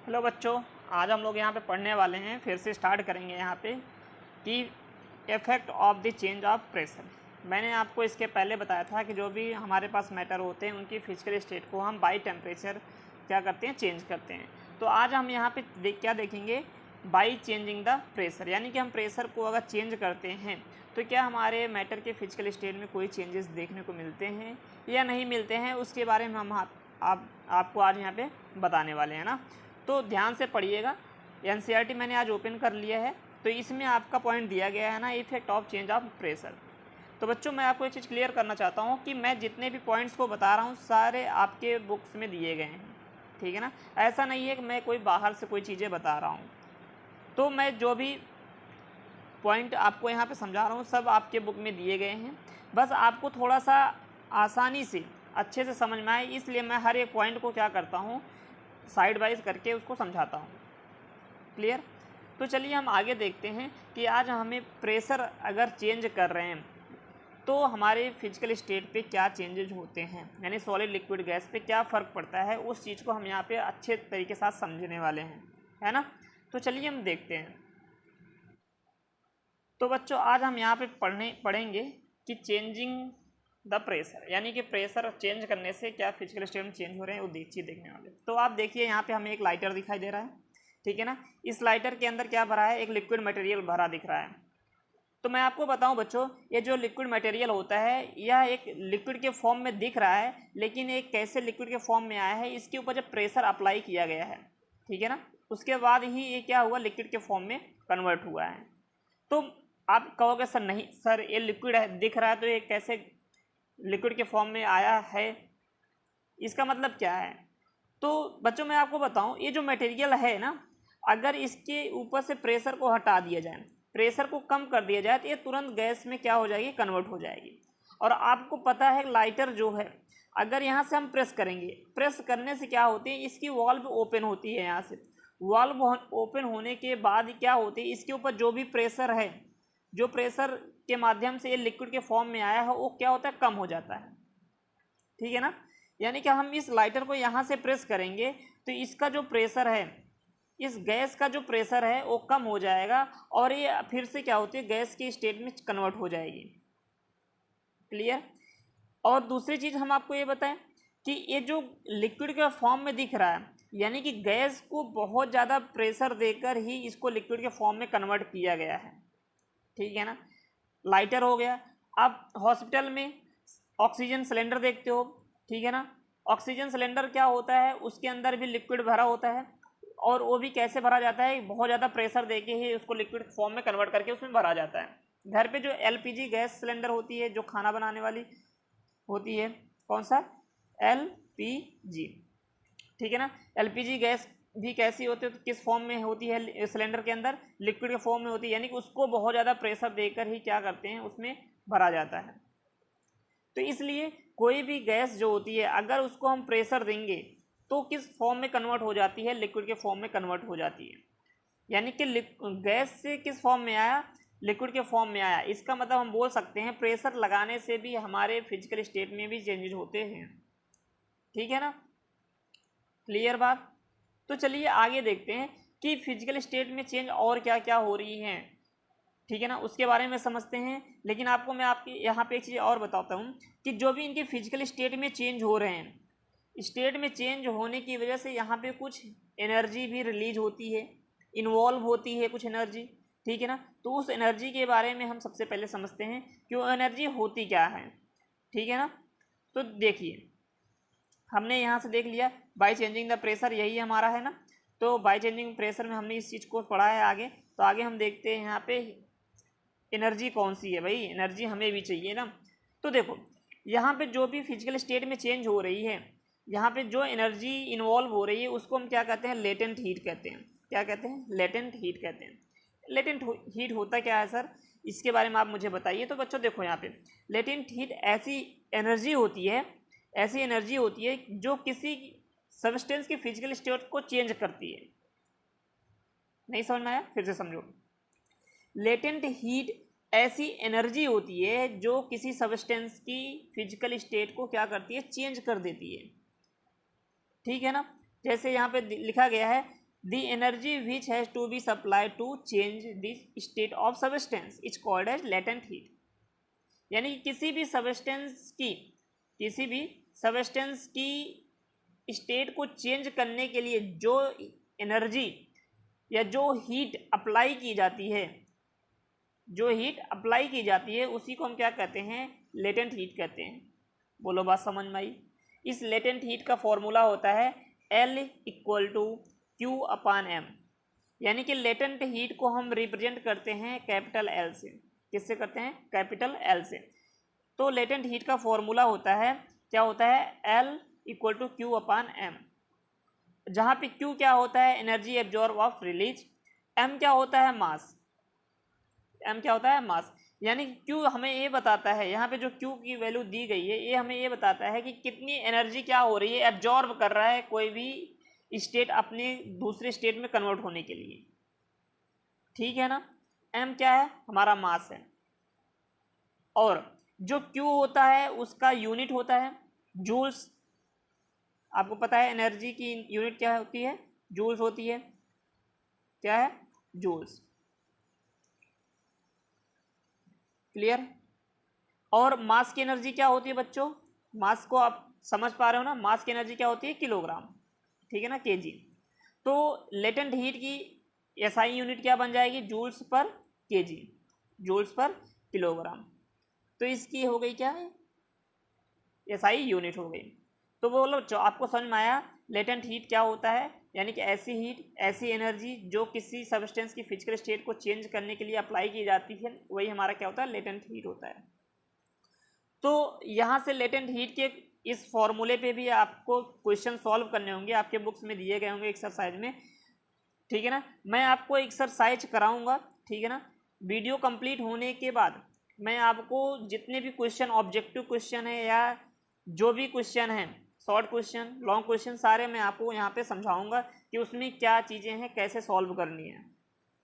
Hello बच्चों, आज हम लोग यहाँ पे पढ़ने वाले हैं, फिर से स्टार्ट करेंगे यहाँ पे कि effect of the change of pressure. मैंने आपको इसके पहले बताया था कि जो भी हमारे पास मैटर होते हैं उनकी फिजिकल स्टेट को हम बाई टेम्परेचर क्या करते हैं, चेंज करते हैं। तो आज हम यहाँ पे क्या देखेंगे, बाई चेंजिंग द प्रेशर, यानी कि हम प्रेशर को अगर चेंज करते हैं तो क्या हमारे मैटर के फिजिकल स्टेट में कोई चेंजेस देखने को मिलते हैं या नहीं मिलते हैं, उसके बारे में हम आपको आज यहाँ पे बताने वाले हैं ना। तो ध्यान से पढ़िएगा। एनसीईआरटी मैंने आज ओपन कर लिया है, तो इसमें आपका पॉइंट दिया गया है ना, effect of change of pressure. तो बच्चों मैं आपको एक चीज़ क्लियर करना चाहता हूँ कि मैं जितने भी पॉइंट्स को बता रहा हूँ सारे आपके बुक्स में दिए गए हैं, ठीक है ना। ऐसा नहीं है कि मैं कोई बाहर से कोई चीज़ें बता रहा हूँ। तो मैं जो भी पॉइंट आपको यहाँ पे समझा रहा हूँ सब आपके बुक में दिए गए हैं, बस आपको थोड़ा सा आसानी से अच्छे से समझ में आए इसलिए मैं हर एक पॉइंट को क्या करता हूँ, साइड वाइज करके उसको समझाता हूँ। क्लियर। तो चलिए हम आगे देखते हैं कि आज हमें प्रेशर अगर चेंज कर रहे हैं तो हमारे फिजिकल स्टेट पे क्या चेंजेज होते हैं, यानी सॉलिड लिक्विड गैस पे क्या फ़र्क पड़ता है, उस चीज़ को हम यहाँ पे अच्छे तरीके से समझने वाले हैं, है ना। तो चलिए हम देखते हैं। तो बच्चों आज हम यहाँ पे पढ़ेंगे कि चेंजिंग द प्रेशर, यानी कि प्रेशर चेंज करने से क्या फिजिकल स्टेट में चेंज हो रहे हैं वो चीज़ देखने वाले। तो आप देखिए यहाँ पे हमें एक लाइटर दिखाई दे रहा है, ठीक है ना। इस लाइटर के अंदर क्या भरा है, एक लिक्विड मटेरियल भरा दिख रहा है। तो मैं आपको बताऊं बच्चों, ये जो लिक्विड मटेरियल होता है यह एक लिक्विड के फॉर्म में दिख रहा है, लेकिन एक कैसे लिक्विड के फॉर्म में आया है, इसके ऊपर जब प्रेशर अप्लाई किया गया है, ठीक है ना, उसके बाद ही ये क्या हुआ, लिक्विड के फॉर्म में कन्वर्ट हुआ है। तो आप कहोगे सर नहीं सर ये लिक्विड है दिख रहा है, तो ये कैसे लिक्विड के फॉर्म में आया है, इसका मतलब क्या है। तो बच्चों मैं आपको बताऊं, ये जो मटेरियल है ना, अगर इसके ऊपर से प्रेशर को हटा दिया जाए, प्रेशर को कम कर दिया जाए, तो ये तुरंत गैस में क्या हो जाएगी, कन्वर्ट हो जाएगी। और आपको पता है लाइटर जो है, अगर यहाँ से हम प्रेस करेंगे, प्रेस करने से क्या होती है, इसकी वाल्व ओपन होती है। यहाँ से वाल्व ओपन होने के बाद क्या होती है, इसके ऊपर जो भी प्रेशर है, जो प्रेशर के माध्यम से ये लिक्विड के फॉर्म में आया है, वो क्या होता है, कम हो जाता है, ठीक है ना। यानी कि हम इस लाइटर को यहाँ से प्रेस करेंगे तो इसका जो प्रेशर है, इस गैस का जो प्रेशर है वो कम हो जाएगा और ये फिर से क्या होती है, गैस की स्टेट में कन्वर्ट हो जाएगी। क्लियर। और दूसरी चीज़ हम आपको ये बताएं कि ये जो लिक्विड के फॉर्म में दिख रहा है, यानी कि गैस को बहुत ज़्यादा प्रेशर देकर ही इसको लिक्विड के फॉर्म में कन्वर्ट किया गया है, ठीक है ना। लाइटर हो गया। आप हॉस्पिटल में ऑक्सीजन सिलेंडर देखते हो, ठीक है ना। ऑक्सीजन सिलेंडर क्या होता है, उसके अंदर भी लिक्विड भरा होता है, और वो भी कैसे भरा जाता है, बहुत ज़्यादा प्रेशर देके ही उसको लिक्विड फॉर्म में कन्वर्ट करके उसमें भरा जाता है। घर पे जो एलपीजी गैस सिलेंडर होती है, जो खाना बनाने वाली होती है, कौन सा, एलपीजी, ठीक है ना। एलपीजी गैस भी कैसी होती है, तो किस फॉर्म में होती है, सिलेंडर के अंदर लिक्विड के फॉर्म में होती है, यानी कि उसको बहुत ज़्यादा प्रेशर देकर ही क्या करते हैं, उसमें भरा जाता है। तो इसलिए कोई भी गैस जो होती है, अगर उसको हम प्रेशर देंगे तो किस फॉर्म में कन्वर्ट हो जाती है, लिक्विड के फॉर्म में कन्वर्ट हो जाती है। यानी कि गैस से किस फॉर्म में आया, लिक्विड के फॉर्म में आया। इसका मतलब हम बोल सकते हैं प्रेशर लगाने से भी हमारे फिजिकल स्टेट में भी चेंजेज होते हैं, ठीक है ना। क्लियर बात। तो चलिए आगे देखते हैं कि फिजिकल स्टेट में चेंज और क्या क्या हो रही हैं, ठीक है ना, उसके बारे में समझते हैं। लेकिन आपको मैं आपकी यहाँ पे एक चीज़ और बताता हूँ कि जो भी इनके फिजिकल स्टेट में चेंज हो रहे हैं, स्टेट में चेंज होने की वजह से यहाँ पे कुछ एनर्जी भी रिलीज होती है, इन्वॉल्व होती है कुछ एनर्जी, ठीक है ना। तो उस एनर्जी के बारे में हम सबसे पहले समझते हैं कि वो एनर्जी होती क्या है, ठीक है ना। तो देखिए हमने यहाँ से देख लिया बाई चेंजिंग द प्रेशर, यही हमारा है ना। तो बाई चेंजिंग प्रेशर में हमने इस चीज़ को पढ़ा है आगे। तो आगे हम देखते हैं यहाँ पे एनर्जी कौन सी है, भाई एनर्जी हमें भी चाहिए ना। तो देखो यहाँ पे जो भी फिजिकल स्टेट में चेंज हो रही है, यहाँ पे जो एनर्जी इन्वॉल्व हो रही है उसको हम क्या कहते हैं, लेटेंट हीट कहते हैं। क्या कहते हैं, लेटेंट हीट कहते हैं। लेटेंट हीट होता क्या है सर, इसके बारे में आप मुझे बताइए। तो बच्चों देखो यहाँ पे लेटेंट हीट ऐसी एनर्जी होती है, ऐसी एनर्जी होती है जो किसी सब्सटेंस की फिजिकल स्टेट को चेंज करती है। नहीं समझ में आया, फिर से समझो। लेटेंट हीट ऐसी एनर्जी होती है जो किसी सब्सटेंस की फिजिकल स्टेट को क्या करती है, चेंज कर देती है, ठीक है ना। जैसे यहाँ पे लिखा गया है the energy which has to be supply to change the state of substance is called as latent heat. यानी कि किसी भी सबस्टेंस की स्टेट को चेंज करने के लिए जो एनर्जी या जो हीट अप्लाई की जाती है, उसी को हम क्या कहते हैं, लेटेंट हीट कहते हैं। बोलो बात समझ में आई। इस लेटेंट हीट का फॉर्मूला होता है L equal to Q upon M. यानी कि लेटेंट हीट को हम रिप्रेजेंट करते हैं कैपिटल L से। किससे करते हैं? कैपिटल L से। तो लेटेंट हीट का फॉर्मूला होता है, क्या होता है, L equal to Q upon M, जहाँ पे Q क्या होता है, energy absorb of release, M क्या होता है, मास। यानी Q हमें ये बताता है, यहाँ पे जो Q की वैल्यू दी गई है, ये हमें ये बताता है कि कितनी एनर्जी क्या हो रही है, एब्जॉर्ब कर रहा है कोई भी स्टेट अपने दूसरे स्टेट में कन्वर्ट होने के लिए। ठीक है ना। M क्या है, हमारा मास है। और जो Q होता है उसका यूनिट होता है जूल्स। आपको पता है एनर्जी की यूनिट क्या होती है, जूल्स होती है। क्या है, जूल्स। क्लियर। और मास की एनर्जी क्या होती है बच्चों, मास को आप समझ पा रहे हो ना, मास की एनर्जी क्या होती है, किलोग्राम। ठीक है ना, केजी। तो लेटेंट हीट की एसआई यूनिट क्या बन जाएगी, joules per KG, joules per kilogram. तो इसकी हो गई क्या है, एसआई यूनिट हो गई। तो बोलो जो आपको समझ में आया लेटेंट हीट क्या होता है, यानी कि ऐसी हीट, ऐसी एनर्जी जो किसी सबस्टेंस की फिजिकल स्टेट को चेंज करने के लिए अप्लाई की जाती है, वही हमारा क्या होता है, लेटेंट हीट होता है। तो यहाँ से लेटेंट हीट के इस फॉर्मूले पे भी आपको क्वेश्चन सॉल्व करने होंगे, आपके बुक्स में दिए गए होंगे एक्सरसाइज में। ठीक है ना। मैं आपको एक्सरसाइज कराऊंगा, ठीक है ना। वीडियो कंप्लीट होने के बाद मैं आपको जितने भी क्वेश्चन, ऑब्जेक्टिव क्वेश्चन है या जो भी क्वेश्चन है, शॉर्ट क्वेश्चन, लॉन्ग क्वेश्चन, सारे मैं आपको यहाँ पे समझाऊंगा कि उसमें क्या चीज़ें हैं, कैसे सॉल्व करनी है।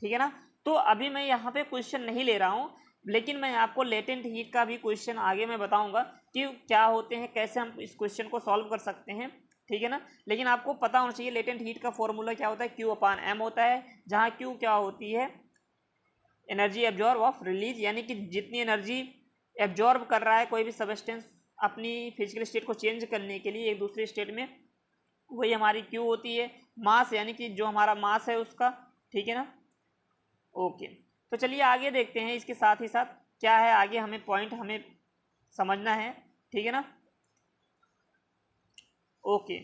ठीक है ना। तो अभी मैं यहाँ पे क्वेश्चन नहीं ले रहा हूँ, लेकिन मैं आपको लेटेंट हीट का भी क्वेश्चन आगे मैं बताऊँगा कि क्या होते हैं, कैसे हम इस क्वेश्चन को सॉल्व कर सकते हैं। ठीक है ना। लेकिन आपको पता होना चाहिए लेटेंट हीट का फॉर्मूला क्या होता है, Q अपान M होता है, जहाँ Q क्या होती है, एनर्जी एब्जॉर्ब ऑफ रिलीज। यानी कि जितनी एनर्जी एब्जॉर्ब कर रहा है कोई भी सबस्टेंस अपनी फिजिकल स्टेट को चेंज करने के लिए एक दूसरे स्टेट में, वही हमारी Q होती है। मास यानी कि जो हमारा मास है उसका। ठीक है ना। ओके। तो चलिए आगे देखते हैं, इसके साथ ही साथ क्या है आगे हमें पॉइंट हमें समझना है। ठीक है ना। ओके,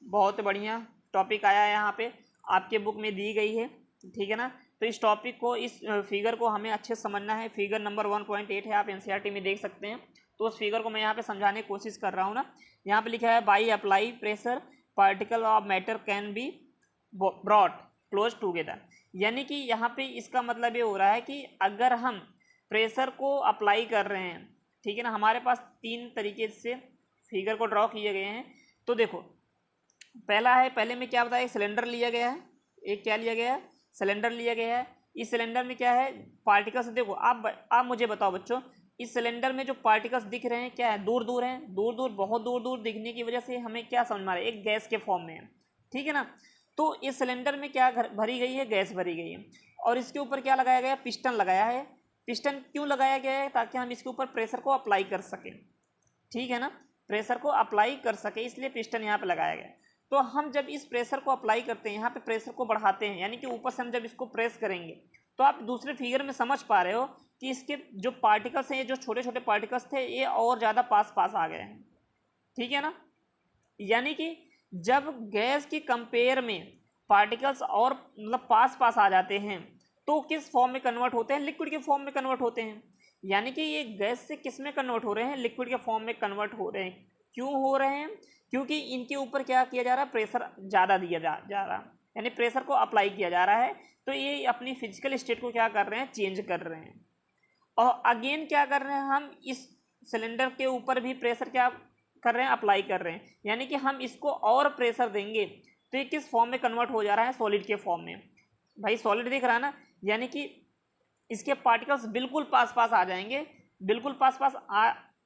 बहुत बढ़िया टॉपिक आया है यहाँ पे, आपके बुक में दी गई है। ठीक है ना। तो इस टॉपिक को, इस फिगर को हमें अच्छे से समझना है। फिगर नंबर 1.8 है, आप एनसीईआरटी में देख सकते हैं। तो उस फिगर को मैं यहाँ पे समझाने की कोशिश कर रहा हूँ ना। यहाँ पे लिखा है by apply pressure particle of matter can be brought close together. यानी कि यहाँ पे इसका मतलब ये हो रहा है कि अगर हम प्रेशर को अप्लाई कर रहे हैं, ठीक है ना, हमारे पास तीन तरीके से फिगर को ड्रॉ किए गए हैं। तो देखो, पहला है, पहले में क्या बताया, एक सिलेंडर लिया गया है, एक क्या लिया गया है, सिलेंडर लिया गया है। इस सिलेंडर में क्या है, पार्टिकल्स। देखो आप मुझे बताओ बच्चों, इस सिलेंडर में जो पार्टिकल्स दिख रहे हैं क्या है, दूर दूर हैं, दूर दूर, बहुत दूर दूर दिखने की वजह से हमें क्या समझ में आ रहा है, एक गैस के फॉर्म में है। ठीक है ना। तो इस सिलेंडर में क्या भरी गई है, गैस भरी गई है। और इसके ऊपर क्या लगाया गया है, पिस्टन लगाया है। पिस्टन क्यों लगाया गया है, ताकि हम इसके ऊपर प्रेशर को अप्लाई कर सकें। ठीक है ना, प्रेशर को अप्लाई कर सके, इसलिए पिस्टन यहाँ पे लगाया गया है। तो हम जब इस प्रेशर को अप्लाई करते हैं, यहाँ पे प्रेशर को बढ़ाते हैं, यानी कि ऊपर से हम जब इसको प्रेस करेंगे, तो आप दूसरे फिगर में समझ पा रहे हो कि इसके जो पार्टिकल्स हैं, ये जो छोटे छोटे पार्टिकल्स थे, ये और ज़्यादा पास पास आ गए हैं। ठीक है ना। यानी कि जब गैस की कंपेयर में पार्टिकल्स और मतलब पास पास आ जाते हैं, तो किस फॉर्म में कन्वर्ट होते हैं, लिक्विड के फॉर्म में कन्वर्ट होते हैं। यानी कि ये गैस से किस में कन्वर्ट हो रहे हैं, लिक्विड के फॉर्म में कन्वर्ट हो रहे हैं। क्यों हो रहे हैं, क्योंकि इनके ऊपर क्या किया जा रहा है, प्रेशर ज़्यादा दिया जा रहा है, यानी प्रेशर को अप्लाई किया जा रहा है। तो ये अपनी फिजिकल स्टेट को क्या कर रहे हैं, चेंज कर रहे हैं। और अगेन क्या कर रहे हैं, हम इस सिलेंडर के ऊपर भी प्रेशर क्या कर रहे हैं, अप्लाई कर रहे हैं। यानी कि हम इसको और प्रेशर देंगे तो ये किस फॉर्म में कन्वर्ट हो जा रहा है, सॉलिड के फॉर्म में। भाई सॉलिड दिख रहा है ना, यानी कि इसके पार्टिकल्स बिल्कुल पास पास आ जाएंगे, बिल्कुल पास पास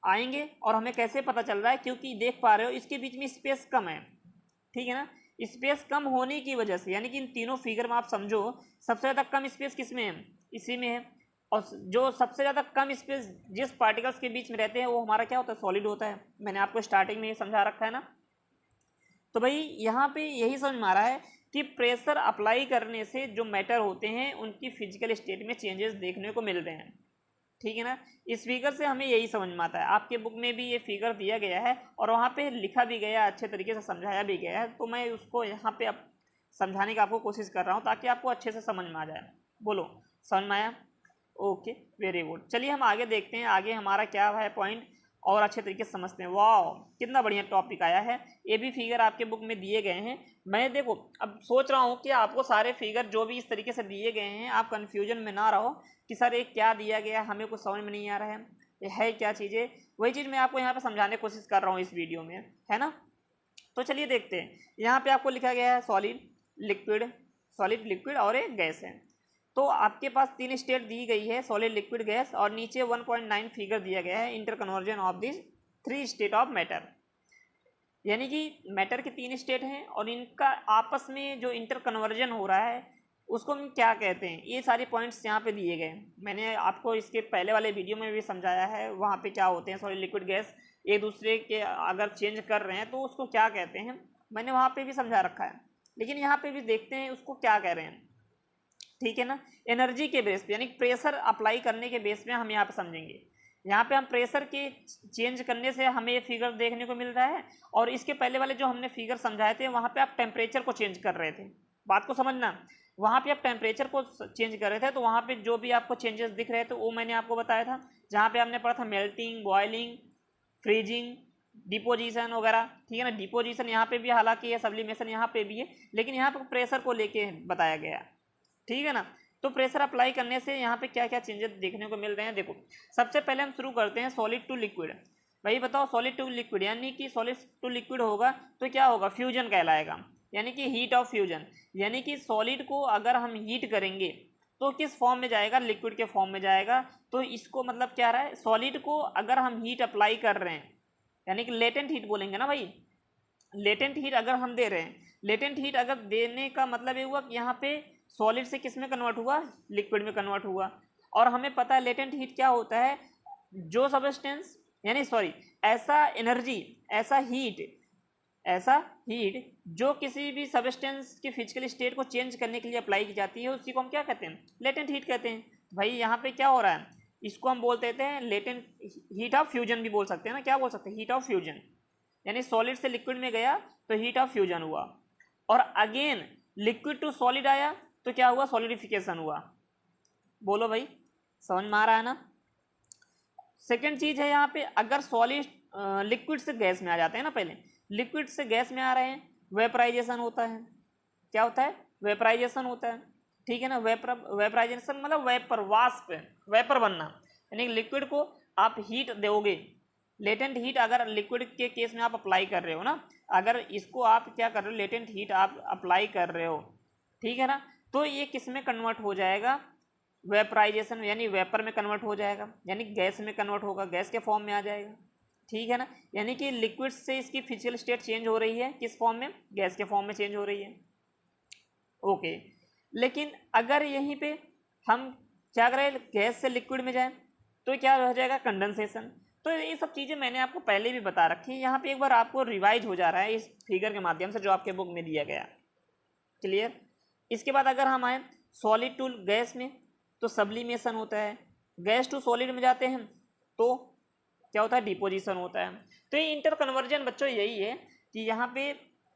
आएंगे। और हमें कैसे पता चल रहा है, क्योंकि देख पा रहे हो इसके बीच में स्पेस कम है। ठीक है ना, स्पेस कम होने की वजह से, यानी कि इन तीनों फिगर में आप समझो सबसे ज़्यादा कम स्पेस किस में है, इसी में है। और जो सबसे ज़्यादा कम स्पेस जिस पार्टिकल्स के बीच में रहते हैं वो हमारा क्या होता है, सॉलिड होता है। मैंने आपको स्टार्टिंग में ये समझा रखा है ना। तो भाई यहाँ पे यही समझ में आ रहा है कि प्रेशर अप्लाई करने से जो मैटर होते हैं उनकी फिजिकल स्टेट में चेंजेस देखने को मिल रहे हैं, ठीक है ना। इस फिगर से हमें यही समझ में आता है। आपके बुक में भी ये फिगर दिया गया है और वहाँ पे लिखा भी गया, अच्छे तरीके से समझाया भी गया है। तो मैं उसको यहाँ पे अब समझाने की आपको कोशिश कर रहा हूँ ताकि आपको अच्छे से समझ में आ जाए। बोलो समझ में आया? Okay, very good. चलिए हम आगे देखते हैं, आगे हमारा क्या है पॉइंट और अच्छे तरीके से समझते हैं। वाह कितना बढ़िया टॉपिक आया है। ये भी फिगर आपके बुक में दिए गए हैं। मैं देखो अब सोच रहा हूँ कि आपको सारे फिगर जो भी इस तरीके से दिए गए हैं आप कन्फ्यूजन में ना रहो कि सर ये क्या दिया गया, हमें कुछ समझ में नहीं आ रहा है, ये है क्या चीज़ें। वही चीज़ मैं आपको यहाँ पे समझाने की कोशिश कर रहा हूँ इस वीडियो में, है ना। तो चलिए देखते हैं। यहाँ पे आपको लिखा गया है सॉलिड, लिक्विड और एक गैस है। तो आपके पास 3 स्टेट दी गई है, सॉलिड, लिक्विड, गैस, और नीचे 1.9 फिगर दिया गया है inter conversion of this 3 state of matter. यानी कि मैटर के 3 स्टेट हैं और इनका आपस में जो इंटर कन्वर्जन हो रहा है उसको हम क्या कहते हैं, ये सारे पॉइंट्स यहाँ पे दिए गए। मैंने आपको इसके पहले वाले वीडियो में भी समझाया है वहाँ पे क्या होते हैं सॉलिड, लिक्विड, गैस एक दूसरे के अगर चेंज कर रहे हैं तो उसको क्या कहते हैं, मैंने वहाँ पे भी समझा रखा है। लेकिन यहाँ पे भी देखते हैं उसको क्या कह रहे हैं, ठीक है ना। एनर्जी के बेस पे यानी प्रेशर अप्लाई करने के बेस पे हम यहाँ पे समझेंगे। यहाँ पे हम प्रेशर के चेंज करने से हमें ये फिगर देखने को मिल रहा है और इसके पहले वाले जो हमने फिगर समझाए थे वहाँ पे आप टेम्परेचर को चेंज कर रहे थे। बात को समझना, वहाँ पे आप टेम्परेचर को चेंज कर रहे थे तो वहाँ पे जो भी आपको चेंजेस दिख रहे थे वो मैंने आपको बताया था। जहाँ पे आपने पढ़ा था मेल्टिंग, बॉयलिंग, फ्रीजिंग, डिपोजिशन वगैरह, ठीक है ना। डिपोजिशन यहाँ पे भी हालांकि है, सब्लिमेशन यहाँ पे भी है, लेकिन यहाँ पे प्रेशर को लेके बताया गया, ठीक है ना। तो प्रेशर अप्लाई करने से यहाँ पे क्या क्या चेंजेस देखने को मिल रहे हैं। देखो सबसे पहले हम शुरू करते हैं सॉलिड टू लिक्विड। भाई बताओ सॉलिड टू लिक्विड यानी कि सॉलिड टू लिक्विड होगा तो क्या होगा, फ्यूजन कहलाएगा, यानी कि हीट ऑफ फ्यूजन। यानी कि सॉलिड को अगर हम हीट करेंगे तो किस फॉर्म में जाएगा, लिक्विड के फॉर्म में जाएगा। तो इसको मतलब क्या रहा है, सॉलिड को अगर हम हीट अप्लाई कर रहे हैं यानी कि लेटेंट हीट बोलेंगे ना भाई, लेटेंट हीट अगर हम दे रहे हैं, लेटेंट हीट अगर देने का मतलब ये हुआ कि यहाँ पे सॉलिड से किस में कन्वर्ट हुआ, लिक्विड में कन्वर्ट हुआ। और हमें पता है लेटेंट हीट क्या होता है, जो सब्सटेंस यानी सॉरी ऐसा एनर्जी, ऐसा हीट जो किसी भी सब्सटेंस की फिजिकल स्टेट को चेंज करने के लिए अप्लाई की जाती है उसी को हम क्या कहते हैं, लेटेंट हीट कहते हैं। भाई यहाँ पे क्या हो रहा है, इसको हम बोल देते हैं लेटेंट हीट ऑफ फ्यूजन भी बोल सकते हैं ना, क्या बोल सकते हैं, हीट ऑफ फ्यूजन। यानी सॉलिड से लिक्विड में गया तो हीट ऑफ फ्यूजन हुआ और अगेन लिक्विड टू सॉलिड आया तो क्या हुआ, सॉलिडिफिकेशन हुआ। बोलो भाई समझ में आ रहा है ना। सेकेंड चीज है यहाँ पे, अगर सॉलिड लिक्विड से गैस में आ जाते हैं ना, पहले लिक्विड से गैस में आ रहे हैं वेपराइजेशन होता है। क्या होता है, वेपराइजेशन होता है, ठीक है ना। वेपराइजेशन मतलब वेपर, वाष्प, वेपर बनना। यानी लिक्विड को आप हीट दोगे, लेटेंट हीट अगर लिक्विड के केस में आप अप्लाई कर रहे हो ना, अगर इसको आप क्या कर रहे हो, लेटेंट हीट आप अप्लाई कर रहे हो, ठीक है ना, तो ये किस में कन्वर्ट हो जाएगा, वेपराइजेशन यानी वेपर में कन्वर्ट हो जाएगा, यानी गैस में कन्वर्ट होगा, गैस के फॉर्म में आ जाएगा, ठीक है ना। यानी कि लिक्विड से इसकी फिजिकल स्टेट चेंज हो रही है, किस फॉर्म में, गैस के फॉर्म में चेंज हो रही है, ओके। लेकिन अगर यहीं पे हम क्या करें, गैस से लिक्विड में जाए तो क्या हो जाएगा, कंडेंसेशन। तो ये सब चीज़ें मैंने आपको पहले भी बता रखी है, यहाँ पे एक बार आपको रिवाइज हो जा रहा है इस फिगर के माध्यम से जो आपके बुक में दिया गया, क्लियर। इसके बाद अगर हम आए सॉलिड टू गैस में तो सब्लिमेशन होता है, गैस टू सॉलिड में जाते हैं तो क्या होता है, डिपोजिशन होता है। तो ये इंटर कन्वर्जन बच्चों यही है कि यहाँ पे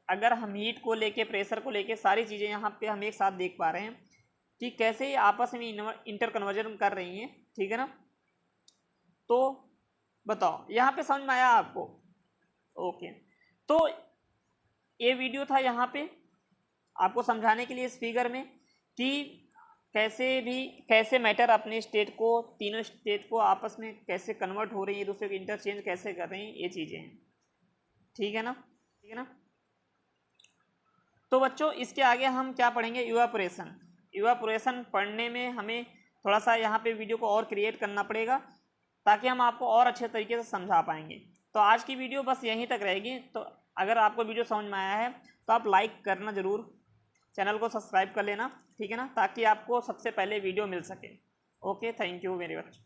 अगर हम हीट को लेके, प्रेशर को लेके सारी चीज़ें यहाँ पे हम एक साथ देख पा रहे हैं कि कैसे आपस में इंटर कन्वर्जन कर रही हैं, ठीक है ना। तो बताओ यहाँ पे समझ में आया आपको, ओके। तो ये वीडियो था यहाँ पे आपको समझाने के लिए इस फिगर में कि कैसे मैटर अपने स्टेट को, तीनों स्टेट को आपस में कैसे कन्वर्ट हो रही है, दूसरे को इंटरचेंज कैसे कर रही हैं, ये चीज़ें हैं, ठीक है ना, ठीक है ना। तो बच्चों इसके आगे हम क्या पढ़ेंगे, इवापोरेशन। इवापोरेशन पढ़ने में हमें थोड़ा सा यहाँ पे वीडियो को और क्रिएट करना पड़ेगा ताकि हम आपको और अच्छे तरीके से समझा पाएंगे। तो आज की वीडियो बस यहीं तक रहेगी। तो अगर आपको वीडियो समझ में आया है तो आप लाइक करना ज़रूर, चैनल को सब्सक्राइब कर लेना, ठीक है ना, ताकि आपको सबसे पहले वीडियो मिल सके। Okay, thank you very much.